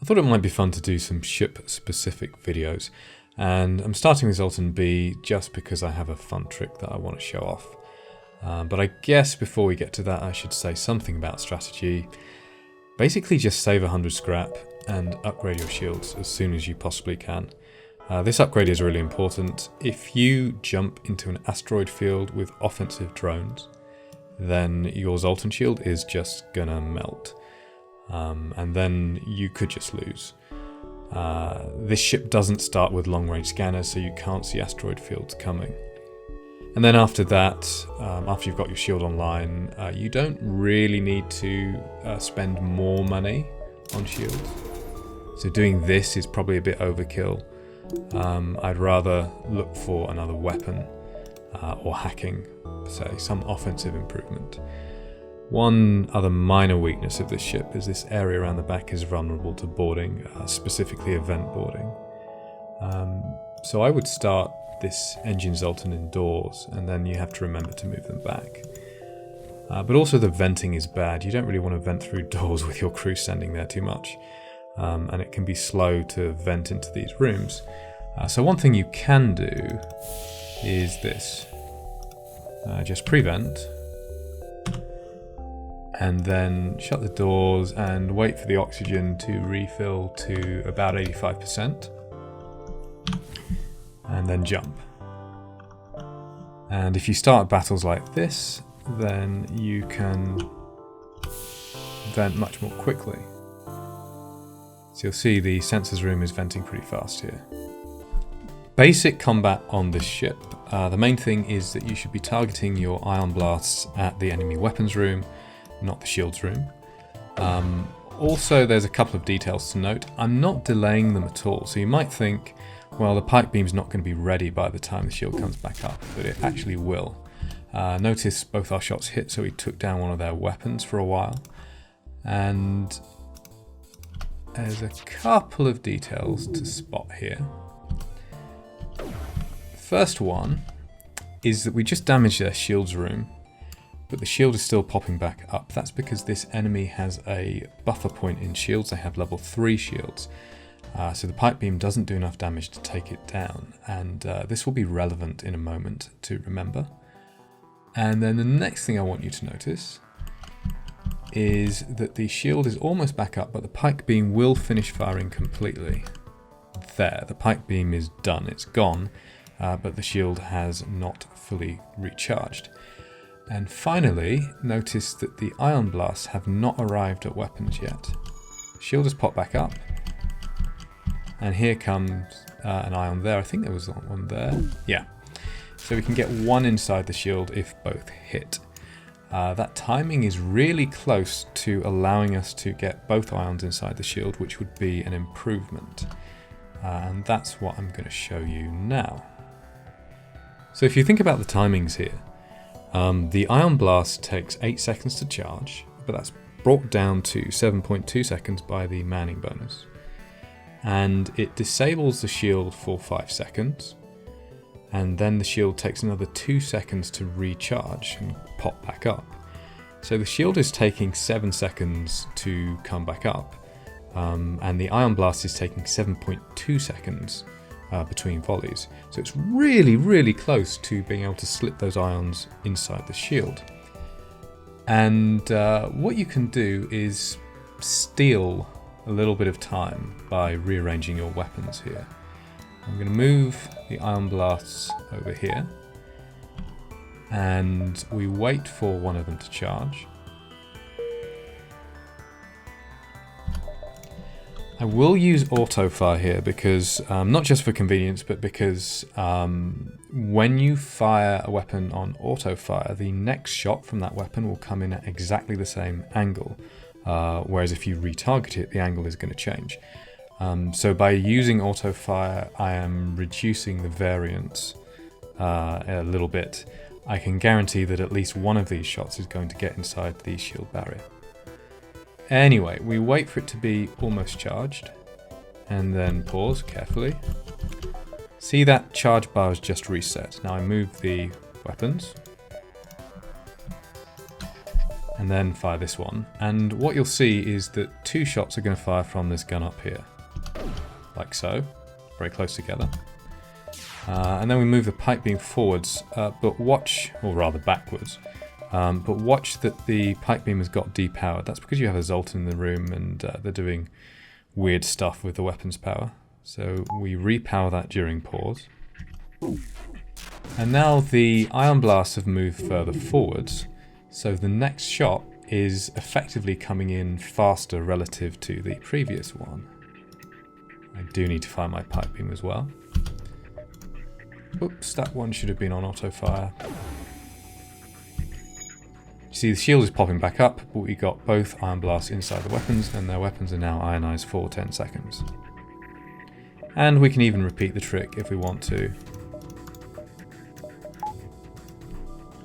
thought it might be fun to do some ship-specific videos, and I'm starting with Zoltan B just because I have a fun trick that I want to show off. But I guess before we get to that, I should say something about strategy. Basically just save 100 scrap and upgrade your shields as soon as you possibly can. This upgrade is really important. If you jump into an asteroid field with offensive drones, then your Zoltan Shield is just gonna melt. And then you could just lose. This ship doesn't start with long-range scanners, so you can't see asteroid fields coming. And then after that, after you've got your shield online, you don't really need to spend more money on shields. So doing this is probably a bit overkill. I'd rather look for another weapon or hacking, say, some offensive improvement. One other minor weakness of this ship is this area around the back is vulnerable to boarding, specifically event boarding. So I would start this engine Zoltan indoors, and then you have to remember to move them back. But also the venting is bad. You don't really want to vent through doors with your crew standing there too much. And it can be slow to vent into these rooms. So one thing you can do is this. Just prevent. And then shut the doors and wait for the oxygen to refill to about 85%. And then jump. And if you start battles like this, then you can vent much more quickly. So you'll see the sensors room is venting pretty fast here. Basic combat on this ship. The main thing is that you should be targeting your ion blasts at the enemy weapons room, not the shields room. Also, there's a couple of details to note. I'm not delaying them at all, so you might think, well, the Pike beam's not going to be ready by the time the shield comes back up, but it actually will. Notice both our shots hit, so we took down one of their weapons for a while. And there's a couple of details to spot here. First one is that we just damaged their shields room, but the shield is still popping back up. That's because this enemy has a buffer point in shields. They have level 3 shields. So the Pike beam doesn't do enough damage to take it down, and this will be relevant in a moment to remember. And then the next thing I want you to notice is that the shield is almost back up, but the Pike beam will finish firing completely. There, the Pike beam is done, it's gone, but the shield has not fully recharged. And finally, notice that the ion blasts have not arrived at weapons yet. Shield has popped back up, and here comes an ion there. I think there was one there. Yeah. So we can get one inside the shield if both hit. That timing is really close to allowing us to get both ions inside the shield, which would be an improvement. And that's what I'm going to show you now. So if you think about the timings here, the ion blast takes 8 seconds to charge, but that's brought down to 7.2 seconds by the manning bonus. And it disables the shield for 5 seconds. And then the shield takes another 2 seconds to recharge and pop back up. So the shield is taking 7 seconds to come back up, and the ion blast is taking 7.2 seconds between volleys. So it's really, really close to being able to slip those ions inside the shield. And what you can do is steal a little bit of time by rearranging your weapons here. I'm going to move the ion blasts over here, and we wait for one of them to charge. I will use auto fire here because, not just for convenience, but because when you fire a weapon on auto fire, the next shot from that weapon will come in at exactly the same angle, whereas if you retarget it, the angle is going to change. So by using auto fire, I am reducing the variance a little bit. I can guarantee that at least one of these shots is going to get inside the shield barrier. Anyway, we wait for it to be almost charged, and then pause carefully. See that charge bar is just reset. Now I move the weapons. and then fire this one. And what you'll see is that 2 shots are going to fire from this gun up here, like so, very close together. And then we move the pike beam forwards, but watch, or rather backwards, but watch that the pike beam has got depowered. That's because you have a Zoltan in the room and they're doing weird stuff with the weapons power. So we repower that during pause. And now the ion blasts have moved further forwards, so the next shot is effectively coming in faster relative to the previous one. I do need to fire my pike beam as well. Oops, that one should have been on auto fire. You see the shield is popping back up, but we got both ion blasts inside the weapons, and their weapons are now ionized for 10 seconds. And we can even repeat the trick if we want to.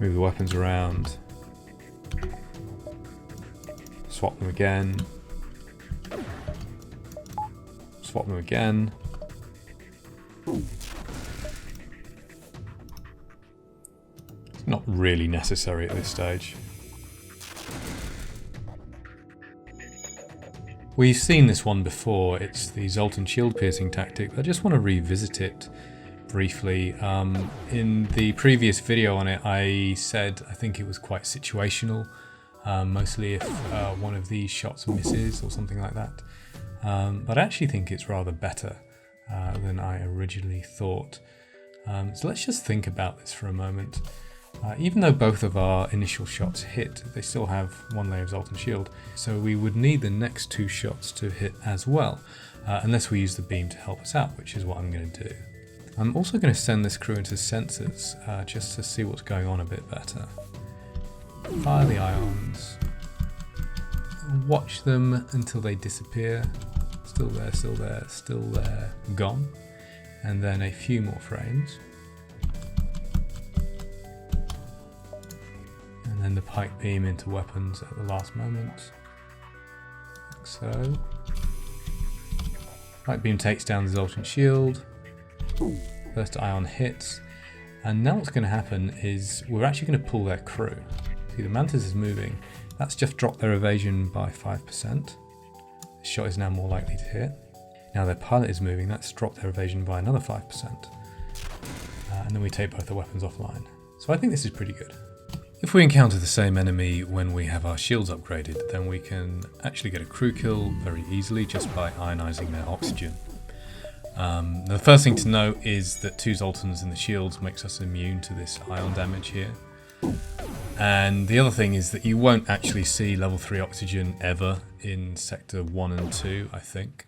Move the weapons around. Swap them again. Swap them again. It's not really necessary at this stage. We've seen this one before. It's the Zoltan Shield piercing tactic. I just want to revisit it briefly. In the previous video on it, I said I think it was quite situational, mostly if one of these shots misses or something like that. But I actually think it's rather better than I originally thought. So let's just think about this for a moment. Even though both of our initial shots hit, they still have 1 layer of Zoltan Shield, so we would need the next 2 shots to hit as well, unless we use the beam to help us out, which is what I'm going to do. I'm also going to send this crew into sensors, just to see what's going on a bit better. Fire the ions, watch them until they disappear, still there, still there, still there, gone, and then a few more frames. And then the pike beam into weapons at the last moment, like so. Pike beam takes down the Zoltan Shield. First ion hits, and now what's going to happen is we're actually going to pull their crew. See, the Mantis is moving. That's just dropped their evasion by 5%. The shot is now more likely to hit. Now their pilot is moving. That's dropped their evasion by another 5%. And then we take both the weapons offline. So I think this is pretty good. If we encounter the same enemy when we have our shields upgraded, then we can actually get a crew kill very easily just by ionizing their oxygen. The first thing to note is that 2 Zoltans in the shields makes us immune to this ion damage here. And the other thing is that you won't actually see level 3 oxygen ever in sector 1 and 2, I think.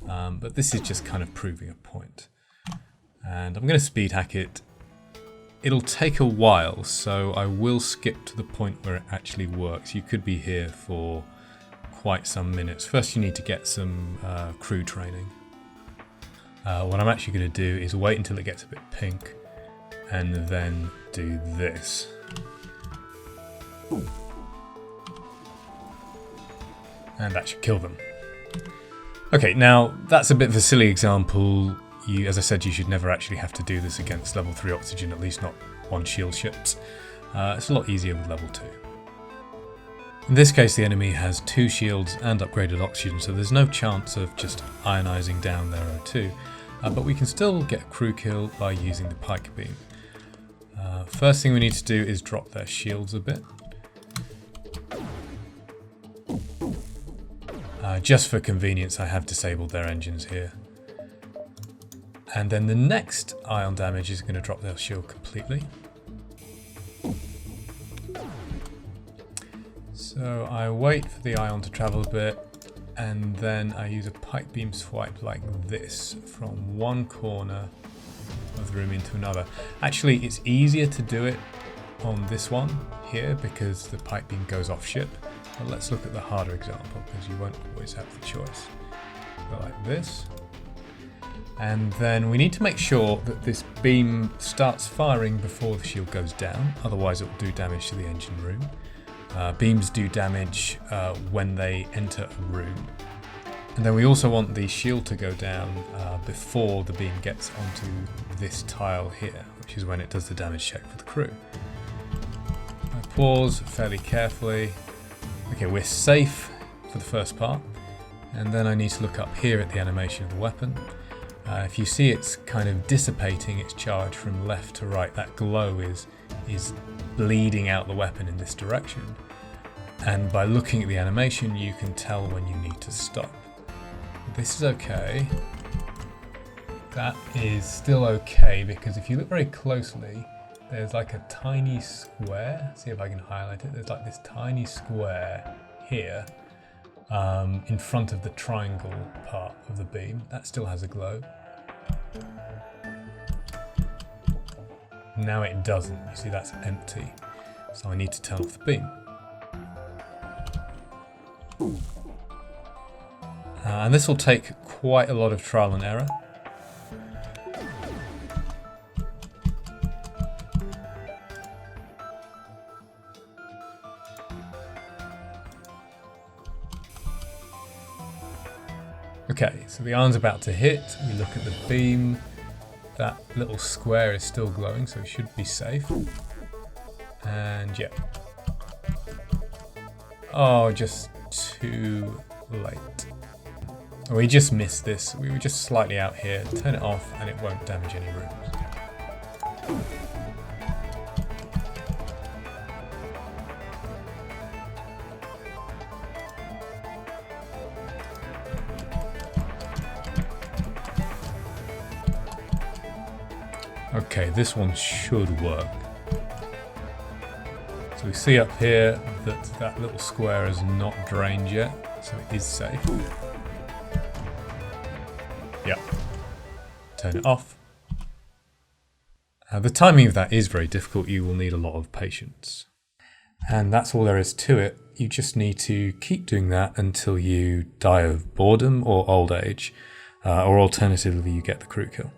But this is just kind of proving a point. And I'm going to speed hack it. It'll take a while, so I will skip to the point where it actually works. You could be here for quite some minutes. First you need to get some crew training. What I'm actually going to do is wait until it gets a bit pink and then do this. And that should kill them. Okay, now that's a bit of a silly example. As I said, you should never actually have to do this against level 3 oxygen, at least not on shield ships. It's a lot easier with level 2. In this case, the enemy has 2 shields and upgraded oxygen, so there's no chance of just ionizing down their O2. But we can still get a crew kill by using the pike beam. First thing we need to do is drop their shields a bit. Just for convenience, I have disabled their engines here. And then the next ion damage is going to drop their shield completely. So I wait for the ion to travel a bit, and then I use a pike beam swipe like this from one corner of the room into another. Actually, it's easier to do it on this one here because the pike beam goes off ship. But let's look at the harder example because you won't always have the choice. Go like this. And then we need to make sure that this beam starts firing before the shield goes down, otherwise it will do damage to the engine room. Beams do damage when they enter a room. And then we also want the shield to go down before the beam gets onto this tile here, which is when it does the damage check for the crew. I pause fairly carefully, Okay, we're safe for the first part, and then I need to look up here at the animation of the weapon. If you see it's kind of dissipating its charge from left to right, that glow is bleeding out the weapon in this direction. And by looking at the animation, you can tell when you need to stop. This is okay. That is still okay, because if you look very closely, there's like a tiny square. See if I can highlight it. There's like this tiny square here in front of the triangle part of the beam. That still has a glow. Now it doesn't. You see, that's empty. So I need to turn off the beam. And this will take quite a lot of trial and error. Okay, so the iron's about to hit. We look at the beam. That little square is still glowing, so it should be safe. And yeah. Oh, just too late. We just missed this. We were just slightly out here. Turn it off and it won't damage any rooms. Okay, this one should work. So we see up here that that little square is not drained yet, so it is safe. Yep. Turn it off. The timing of that is very difficult. You will need a lot of patience. And that's all there is to it. You just need to keep doing that until you die of boredom or old age, or alternatively you get the crew kill.